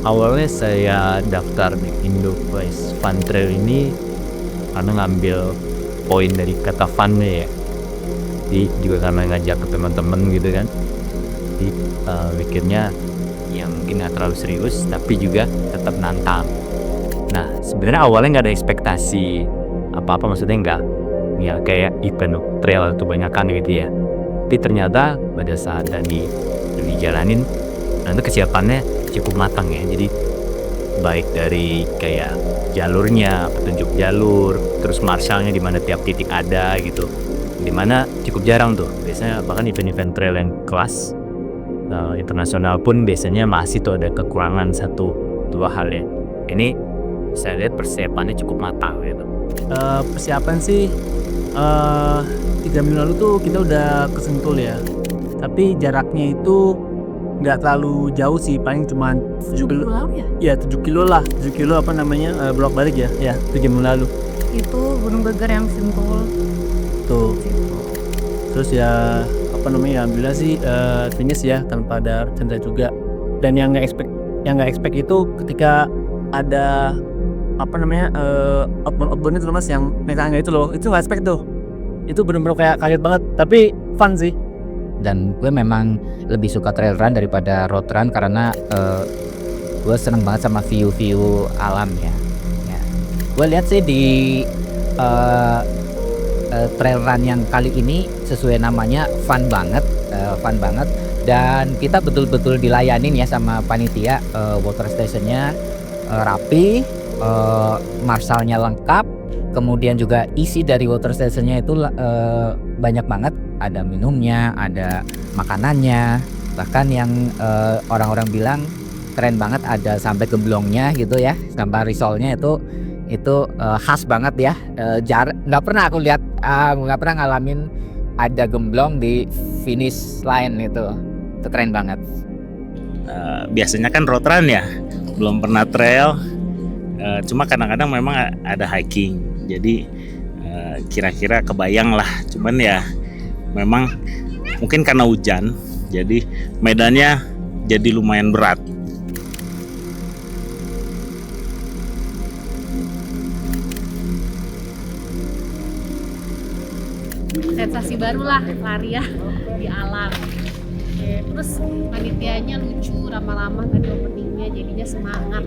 Awalnya saya daftar di Indo Quest Fun Trail ini karena ngambil poin dari kata fun-nya ya. Jadi juga karena ngajak ke teman-teman gitu kan. Jadi mikirnya yang mungkin nggak terlalu serius tapi juga tetap nantang. Nah sebenarnya awalnya nggak ada ekspektasi apa-apa, maksudnya nggak ya kayak event trail atau banyakan gitu ya. Tapi ternyata pada saat dijalanin, nah itu kesiapannya cukup matang ya. Jadi baik dari kayak jalurnya, petunjuk jalur, terus marshallnya di mana tiap titik ada gitu. Dimana cukup jarang tuh. Biasanya bahkan event-event trail yang kelas internasional pun biasanya masih tuh ada kekurangan 1-2 hal ya. Ini saya lihat persiapannya cukup matang gitu. Persiapan sih 3 minggu lalu tuh kita udah ke Sentul ya. Tapi jaraknya itu nggak terlalu jauh sih, paling cuma 7 kilo. Ya 7 kilo lah, 7 kilo bolak balik ya, 3 minggu lalu. Itu Gunung Geger yang Sentul. Tuh. Terus ya alhamdulillah sih finish ya tanpa ada cedera juga. Dan yang nggak expect itu ketika ada outbound itu loh Mas, yang naik tangga itu loh, itu nggak expect tuh. Itu bener-bener kayak kaget banget, tapi fun sih. Dan gue memang lebih suka trail run daripada road run karena gue seneng banget sama view alam ya. Gue lihat sih di trail run yang kali ini sesuai namanya fun banget dan kita betul-betul dilayanin ya sama panitia. Water stationnya rapi, marshallnya lengkap, kemudian juga isi dari water stationnya itu banyak banget, ada minumnya, ada makanannya, bahkan yang orang-orang bilang keren banget ada sampai gemblongnya gitu ya, sampai risolnya itu khas banget ya. Nggak pernah aku lihat, nggak pernah ngalamin ada gemblong di finish line itu keren banget. Biasanya kan road run ya, belum pernah trail. Cuma kadang-kadang memang ada hiking, jadi kira-kira kebayang lah. Cuman ya memang mungkin karena hujan, jadi medannya jadi lumayan berat. Sensasi baru lah lari ya di alam. Terus panitianya lucu, ramah-ramah tadi openingnya, jadinya semangat.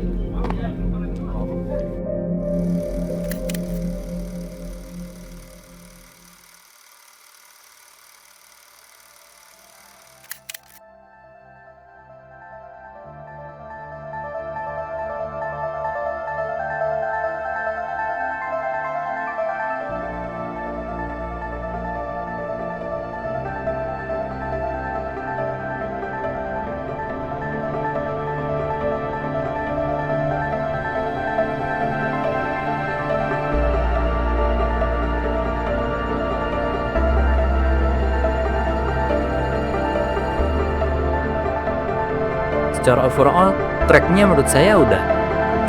Secara overall tracknya menurut saya udah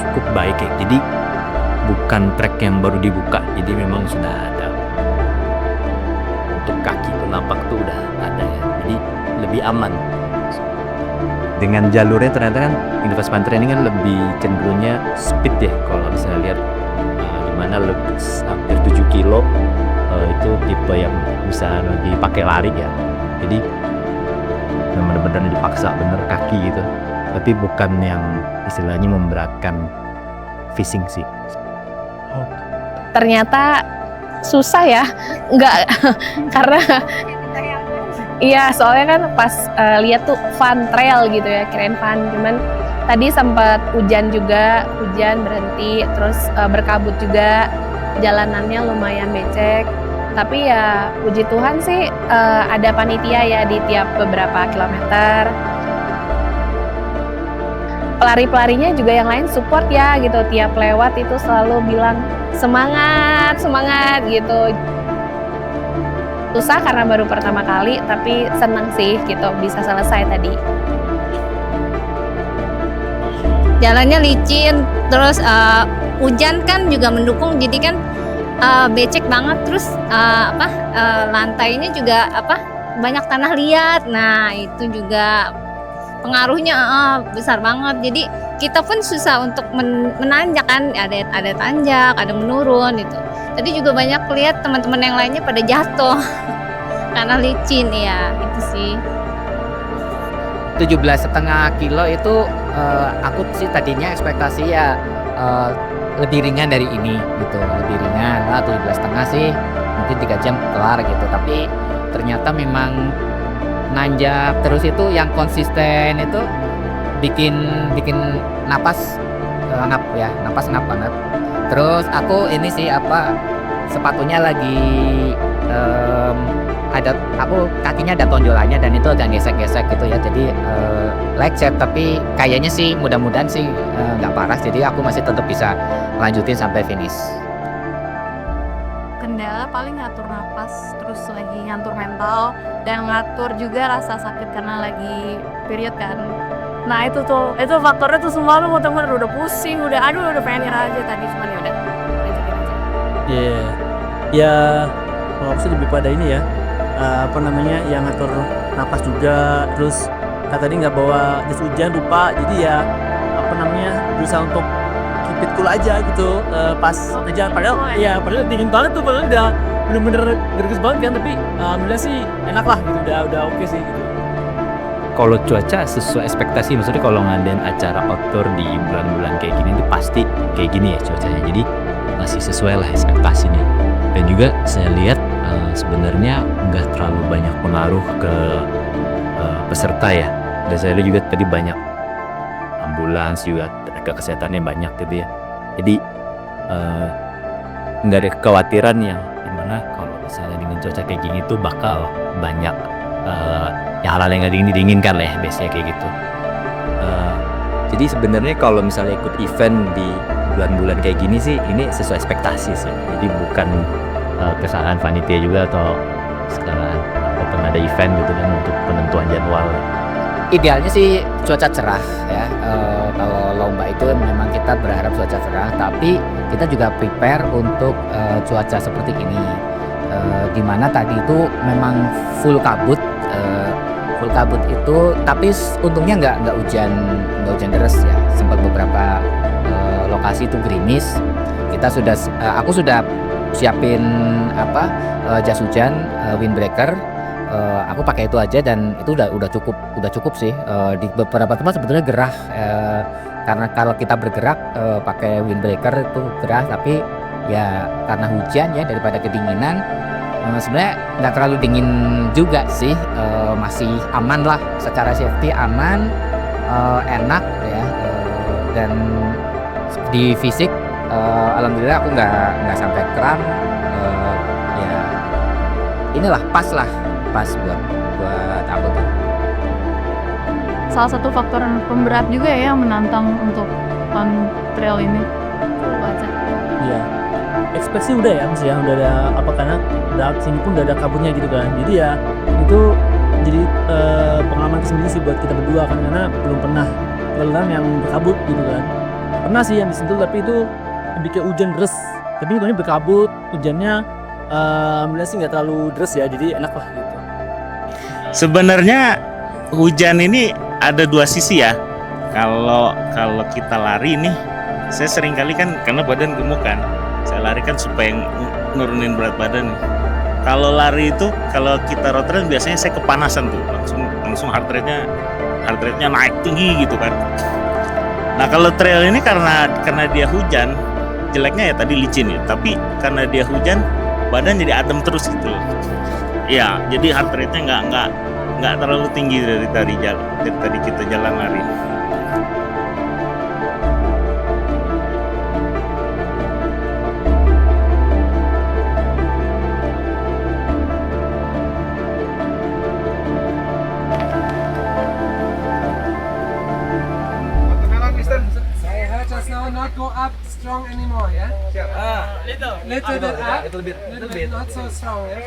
cukup baik ya. Jadi bukan track yang baru dibuka, jadi memang sudah ada untuk kaki penapak tuh udah ada ya, jadi lebih aman. Dengan jalurnya ternyata kan Indo-Quest Fun Trail ini kan lebih cenderungnya speed ya, kalau bisa lihat dimana lebih hampir 7 kilo itu tipe yang bisa dipakai lari ya. Jadi benar-benar dipaksa bener kaki gitu, tapi bukan yang istilahnya memberatkan fishing sih. Ternyata susah ya, enggak karena iya soalnya kan pas lihat tuh fun trail gitu ya, keren fun. Cuman tadi sempat hujan berhenti, terus berkabut juga, jalanannya lumayan becek. Tapi ya puji Tuhan sih ada panitia ya di tiap beberapa kilometer. Pelari-pelarinya juga yang lain support ya gitu, tiap lewat itu selalu bilang semangat gitu. Susah karena baru pertama kali, tapi seneng sih gitu bisa selesai tadi. Jalannya licin, terus hujan kan juga mendukung, jadi kan becek banget, terus lantainya juga banyak tanah liat. Nah itu juga pengaruhnya besar banget. Jadi kita pun susah untuk menanjak kan, ada tanjak, ada menurun gitu. Tadi juga banyak lihat teman-teman yang lainnya pada jatuh karena licin ya, itu sih. 17,5 kilo itu aku sih tadinya ekspektasi ya lebih ringan dari ini gitu, lebih ringan. 17,5 sih mungkin 3 jam kelar gitu, tapi ternyata memang nanjak terus itu yang konsisten itu bikin napas ngap banget. Terus aku ini sih sepatunya lagi aku kakinya ada tonjolannya dan itu agak gesek-gesek gitu ya, jadi leg set, tapi kayaknya sih mudah-mudahan sih nggak parah, jadi aku masih tetap bisa lanjutin sampai finish. Kendala paling ngatur napas, terus lagi ngatur mental, dan ngatur juga rasa sakit karena lagi period kan. Nah itu faktornya tuh semua lu muter-muter udah pusing, udah pengen nyerah aja tadi, cuman ya udah lanjutin aja. Ya kalau aku sih lebih pada ini ya, yang ngatur napas juga, terus tadi nggak bawa jas hujan, lupa, jadi ya berusaha untuk keep it cool aja gitu pas ngejalan, padahal dingin banget tuh, padahal udah bener-bener gerges banget kan, tapi alhamdulillah sih enak lah gitu, udah oke sih gitu. Kalau cuaca sesuai ekspektasi, maksudnya kalau ngadain acara outdoor di bulan-bulan kayak gini itu pasti kayak gini ya cuacanya, jadi masih sesuai lah ekspektasinya. Dan juga saya lihat sebenarnya nggak terlalu banyak pengaruh ke peserta ya. Dan saya lihat juga tadi banyak ambulans juga, tenaga kesehatannya banyak gitu ya. Jadi nggak ada kekhawatiran yang dimana kalau misalnya dengan cuaca kayak gini tuh bakal banyak hal-hal yang nggak diinginkan lah ya, biasanya kayak gitu. Jadi sebenarnya kalau misalnya ikut event di bulan-bulan kayak gini sih, ini sesuai ekspektasi sih. Jadi bukan kesalahan panitia juga atau kesalahan ada event gitu kan untuk penentuan jadwal. Idealnya sih cuaca cerah ya. Kalau lomba itu memang kita berharap cuaca cerah, tapi kita juga prepare untuk cuaca seperti ini. Dimana tadi itu memang full kabut itu, tapi untungnya nggak hujan deras ya. Sempat beberapa lokasi itu gerimis. Aku sudah siapin jas hujan, windbreaker. Aku pakai itu aja dan itu udah cukup sih. Di beberapa tempat sebetulnya gerah, karena kalau kita bergerak pakai windbreaker itu gerah, tapi ya karena hujan ya, daripada kedinginan, sebenarnya nggak terlalu dingin juga sih, masih aman lah, secara safety aman, enak ya, dan di fisik alhamdulillah aku nggak sampai kram, ya inilah pas buat aku tuh. Salah satu faktor pemberat juga ya yang menantang untuk fun trail ini. Baca. Iya, ekspektasi udah ya, maksudnya udah ada karena sini pun udah ada kabutnya gitu kan, jadi ya itu jadi pengalaman tersendiri sih buat kita berdua kan, karena belum pernah lelang yang berkabut gitu kan. Pernah sih yang disentuh, tapi itu lebih kayak hujan deras, tapi ini berkabut, hujannya alhamdulillah sih nggak terlalu deras ya, jadi enak lah gitu. Sebenarnya hujan ini ada dua sisi ya. Kalau kita lari nih, saya sering kali kan karena badan gemuk kan, saya lari kan supaya nurunin berat badan. Kalau lari itu, kalau kita road run biasanya saya kepanasan tuh, langsung heart rate-nya naik tinggi gitu kan. Nah kalau trail ini karena dia hujan, jeleknya ya tadi licin ya, tapi karena dia hujan badan jadi adem terus gitu loh. Ya, jadi heart rate-nya nggak terlalu tinggi dari tadi kita jalan lari. Not go up strong anymore, yeah? Little bit up, little bit, not so strong, yeah?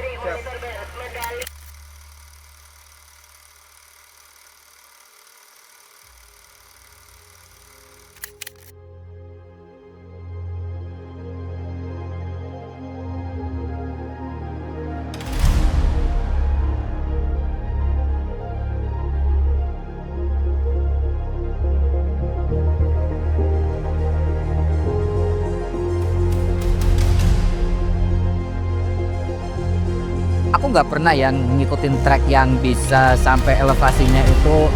nggak pernah yang ngikutin trek yang bisa sampai elevasinya itu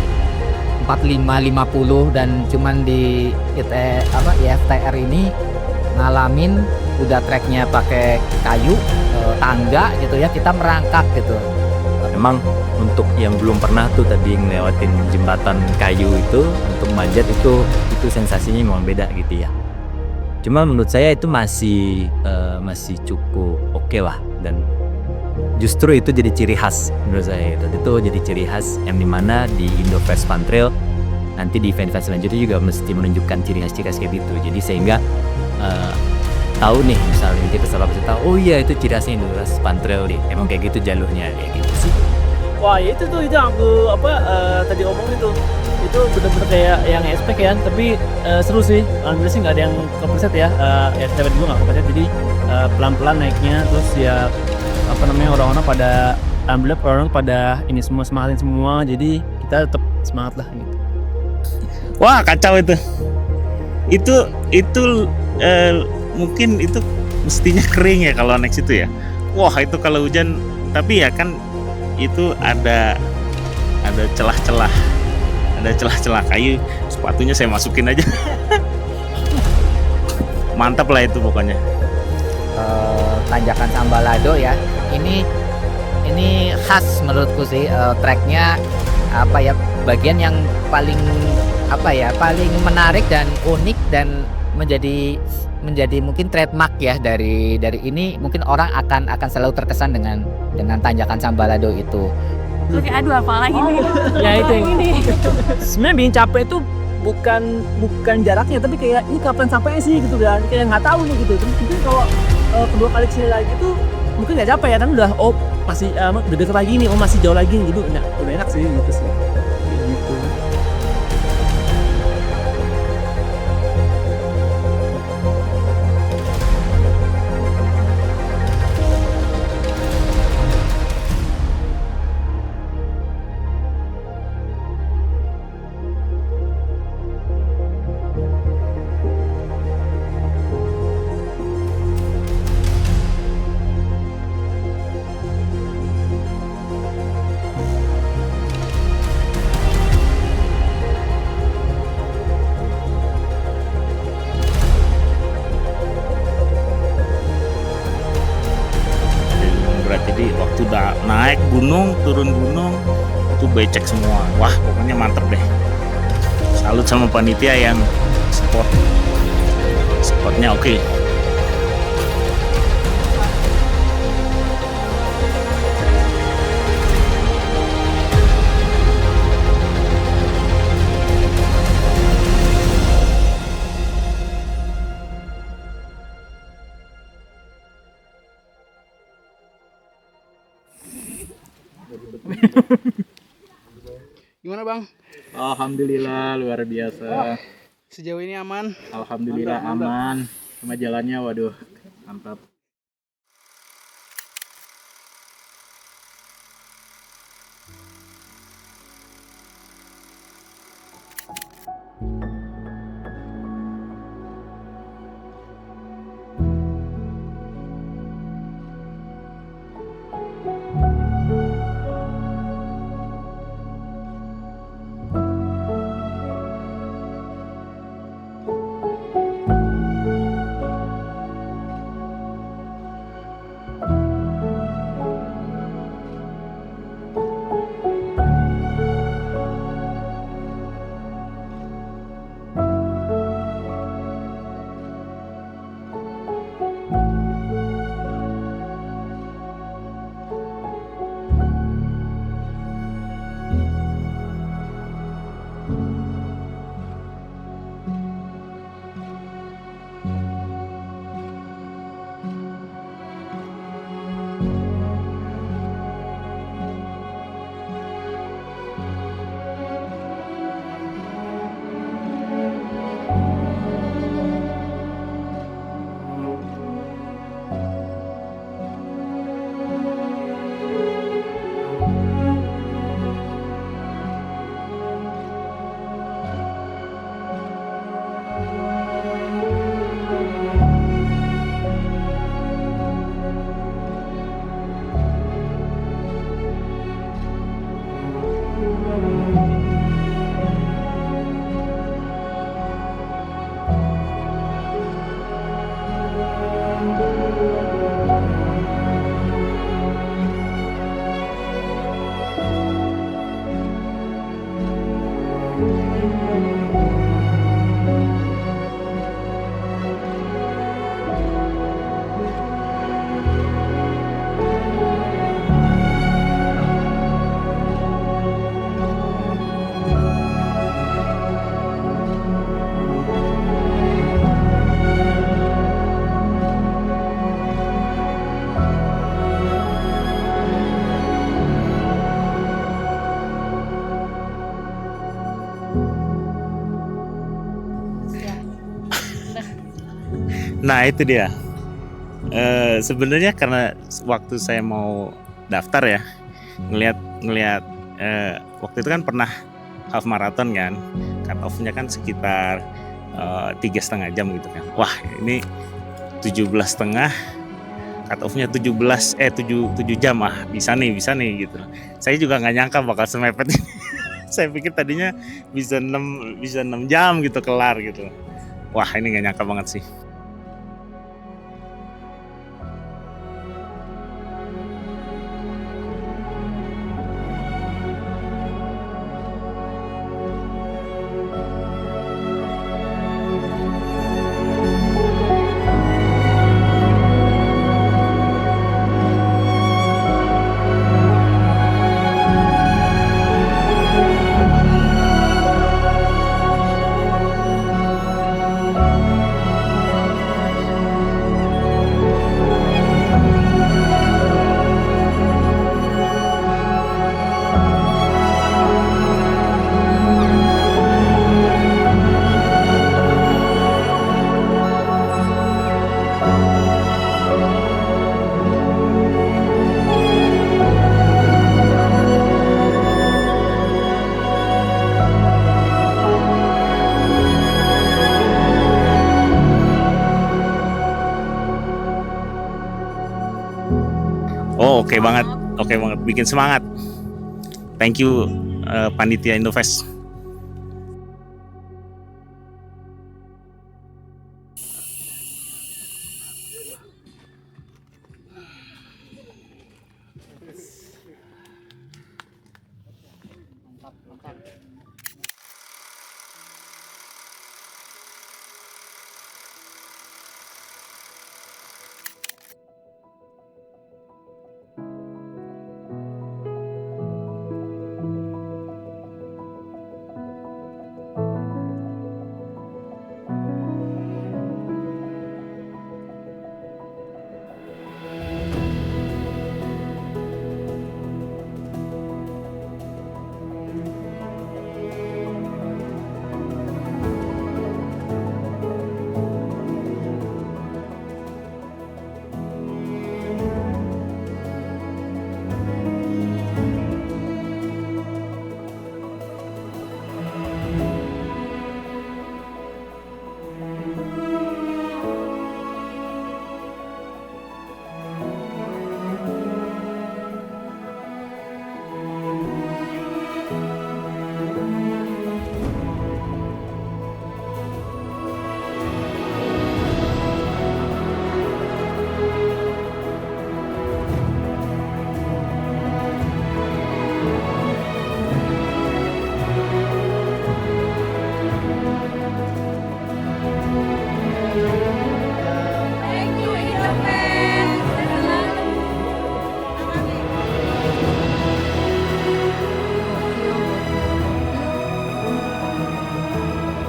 45-50, dan cuman di IFTR ini ngalamin udah treknya pakai kayu, tangga gitu ya, kita merangkak gitu. Memang untuk yang belum pernah tuh tadi ngelewatin jembatan kayu itu untuk manjat itu sensasinya memang beda gitu ya. Cuma menurut saya itu masih cukup oke lah, dan justru itu jadi ciri khas menurut saya. Itu jadi ciri khas yang dimana di Indofest Fun Trail nanti di event-event selanjutnya juga mesti menunjukkan ciri khas kayak gitu. Jadi sehingga tahu nih, misalnya kita selalu bisa tahu, oh iya itu ciri khasnya Indofest Fun Trail nih, emang kayak gitu jalurnya kayak gitu sih. Wah ya itu tuh yang aku tadi omong itu bener-bener kayak yang expect ya, tapi seru sih. Alhamdulillah sih nggak ada yang kepreset ya, STB juga nggak kepreset, jadi pelan-pelan naiknya. Terus ya orang-orang pada, alhamdulillah orang pada ini semua semangatin semua, jadi kita tetap semangat lah gitu. Wah kacau itu. Itu mungkin itu mestinya kering ya kalau naik situ ya. Wah itu kalau hujan, tapi ya kan itu ada celah-celah kayu, sepatunya saya masukin aja. Mantap lah itu pokoknya. Tanjakan Sambalado ya, ini khas menurutku sih, treknya bagian yang paling menarik dan unik dan menjadi mungkin trademark ya dari ini. Mungkin orang akan selalu terkesan dengan tanjakan Sambalado itu. Oke, aduh apa lagi nih? Ya itu ini. Sebenarnya bikin capek itu bukan jaraknya, tapi kayak ini kapan sampainya sih gitu kan, kayak nggak tahu nih gitu. Terus mungkin kalau kedua kali kesini lagi tuh mungkin nggak capek ya, kan udah masih udah deket lagi nih, masih jauh lagi nih, gitu. Nah, udah enak sih gitu sih. Kayak gitu. Jadi waktu udah naik gunung, turun gunung, itu becek semua. Wah pokoknya mantep deh. Salut sama panitia yang spotnya oke. Gimana Bang? Alhamdulillah luar biasa. Sejauh ini aman? Alhamdulillah aman. Sama jalannya waduh mantap. Nah itu dia. Sebenarnya karena waktu saya mau daftar ya, ngelihat waktu itu kan pernah half marathon kan, cut off-nya kan sekitar 3,5 jam gitu kan. Wah ini 17,5, cut off-nya 7 jam, bisa nih gitu. Saya juga nggak nyangka bakal semepet ini. Saya pikir tadinya bisa 6 jam gitu kelar gitu. Wah ini nggak nyangka banget sih. Oh oke banget, bikin semangat. Thank you panitia Indofest.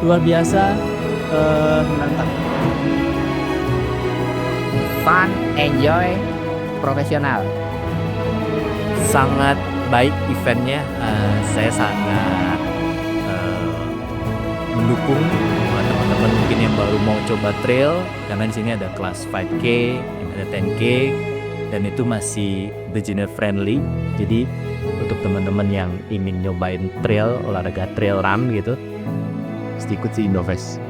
Luar biasa menantang. Fun, enjoy, profesional. Sangat baik eventnya. Saya sangat mendukung buat teman-teman mungkin yang baru mau coba trail, karena di sini ada kelas 5K, ada 10K, dan itu masih beginner friendly. Jadi untuk teman-teman yang ingin nyobain trail, olahraga trail run gitu, ikut si Indofest.